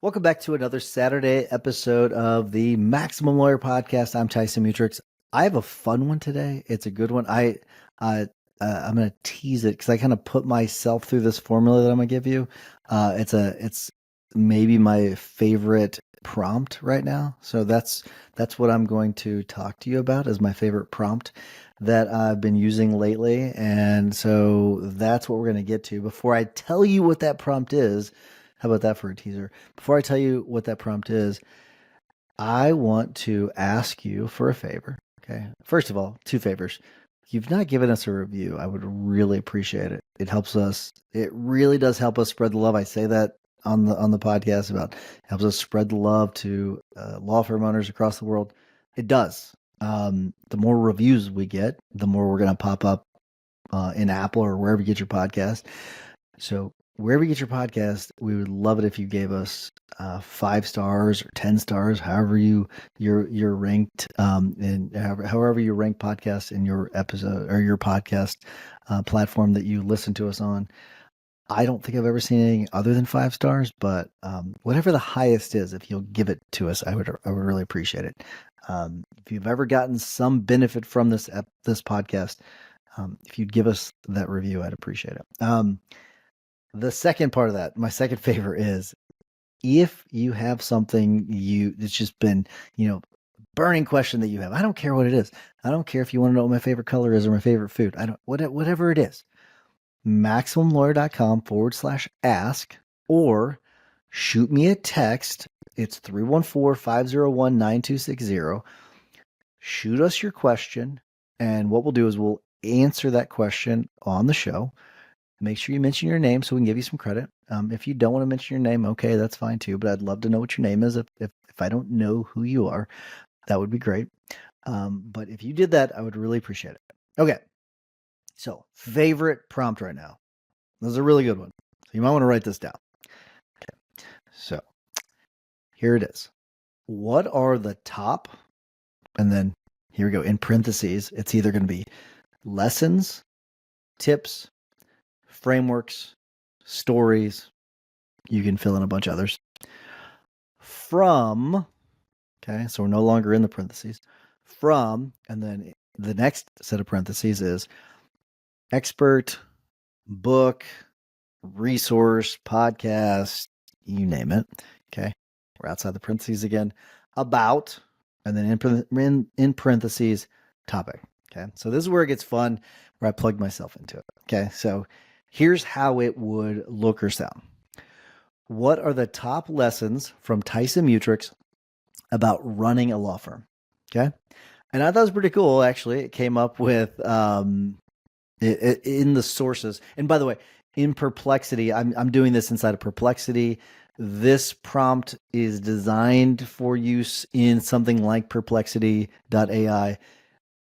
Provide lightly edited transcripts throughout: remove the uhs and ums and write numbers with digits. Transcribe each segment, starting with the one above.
Welcome back to another Saturday episode of the Maximum Lawyer Podcast. I'm Tyson Mutrux. I have a fun one today. It's a good one. Uh, I'm going to tease it because I kind of put myself through this formula that I'm going to give you. It's maybe my favorite prompt right now. So that's what I'm going to talk to you about as my favorite prompt that I've been using lately. And so that's what we're going to get to. Before I tell you what that prompt is, how about that for a teaser? Before I tell you what that prompt is, I want to ask you for a favor. Okay. First of all, two favors. If you've not given us a review, I would really appreciate it. It helps us. It really does help us spread the love. I say that on the podcast about helps us spread the love to law firm owners across the world. It does. The more reviews we get, the more we're going to pop up in Apple or wherever you get your podcast. So wherever you get your podcast, we would love it if you gave us 5 stars or 10 stars, however you're ranked, and however you rank podcasts in your episode or your podcast platform that you listen to us on. I don't think I've ever seen anything other than 5 stars, but whatever the highest is, if you'll give it to us, I would really appreciate it. If you've ever gotten some benefit from this podcast, if you'd give us that review, I'd appreciate it. The second part of that, my second favor is if you have something it's just been, burning question that you have. I don't care what it is. I don't care if you want to know what my favorite color is or my favorite food. Whatever it is. MaximumLawyer.com/ask or shoot me a text. It's 314-501-9260. Shoot us your question. And what we'll do is we'll answer that question on the show. Make sure you mention your name so we can give you some credit. If you don't want to mention your name, okay, that's fine too. But I'd love to know what your name is. If I don't know who you are, that would be great. But if you did that, I would really appreciate it. Okay. So favorite prompt right now. This is a really good one. So you might want to write this down. Okay. So here it is. What are the top, and then here we go, in parentheses, it's either going to be lessons, tips, frameworks, stories. You can fill in a bunch of others. From, okay, so we're no longer in the parentheses. From, and then the next set of parentheses is expert, book, resource, podcast, you name it. Okay, we're outside the parentheses again. About, and then in parentheses, topic. Okay, so this is where it gets fun, where I plugged myself into it. Okay, so here's how it would look or sound. What are the top lessons from Tyson Mutrux about running a law firm? Okay, and I thought it was pretty cool. Actually, it came up with in the sources. And by the way, in Perplexity, I'm doing this inside of Perplexity. This prompt is designed for use in something like Perplexity.ai.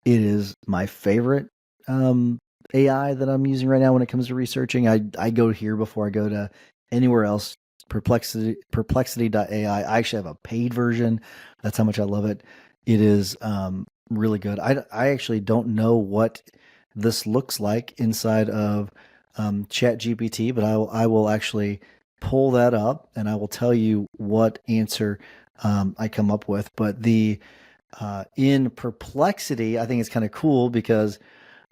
It is my favorite AI that I'm using right now when it comes to researching. I go here before I go to anywhere else. Perplexity.ai. I actually have a paid version. That's how much I love it. It is really good. I actually don't know what this looks like inside of ChatGPT, but I will actually pull that up and I will tell you what answer I come up with. But in Perplexity, I think it's kind of cool because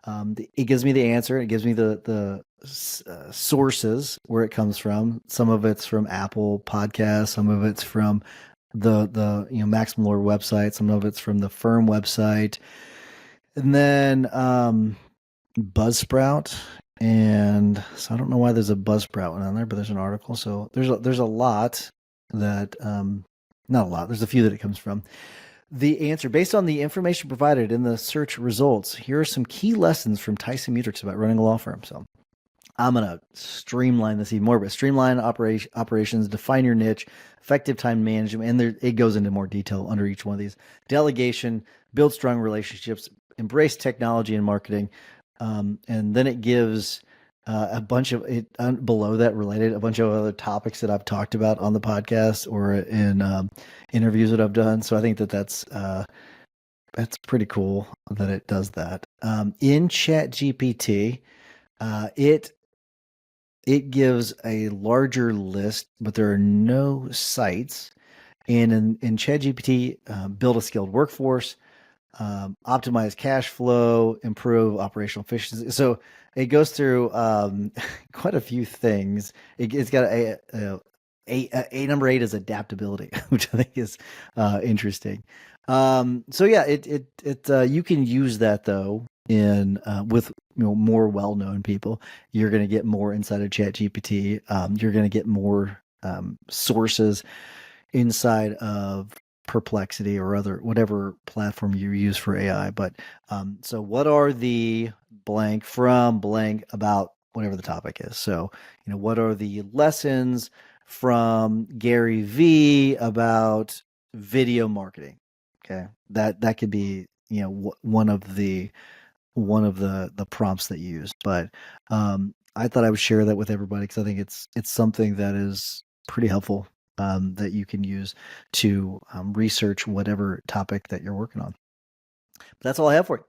it gives me the answer. It gives me the sources where it comes from. Some of it's from Apple Podcasts. Some of it's from the Maximum Lawyer website. Some of it's from the firm website, and then Buzzsprout. And so I don't know why there's a Buzzsprout one on there, but there's an article. So there's a lot that not a lot. There's a few that it comes from. The answer, based on the information provided in the search results, here are some key lessons from Tyson Mutrux about running a law firm. So I'm going to streamline this even more, but streamline operations, define your niche, effective time management, and it goes into more detail under each one of these. Delegation, build strong relationships, embrace technology and marketing. And then it gives a bunch of it below that related, a bunch of other topics that I've talked about on the podcast or in interviews that I've done. So I think that's pretty cool that it does that. In ChatGPT, it it gives a larger list, but there are no sites. And in ChatGPT, build a skilled workforce, optimize cash flow, improve operational efficiency. So it goes through quite a few things. It's got a number 8 is adaptability, which I think is interesting. So yeah, it you can use that though in with more well-known people. You're going to get more inside of ChatGPT. You're going to get more sources inside of Perplexity or other whatever platform you use for AI. But so what are the blank from blank about whatever the topic is? So, what are the lessons from Gary V about video marketing? Okay. That could be, one of the prompts that you use. But I thought I would share that with everybody because I think it's something that is pretty helpful, that you can use to research whatever topic that you're working on. But that's all I have for you.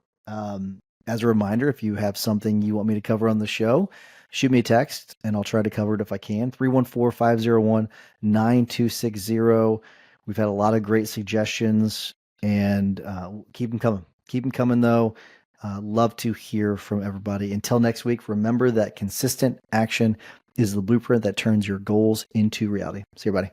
As a reminder, if you have something you want me to cover on the show, shoot me a text and I'll try to cover it if I can. 314-501-9260. We've had a lot of great suggestions, and keep them coming. Keep them coming, though. Love to hear from everybody. Until next week, remember that consistent action is the blueprint that turns your goals into reality. See you, buddy.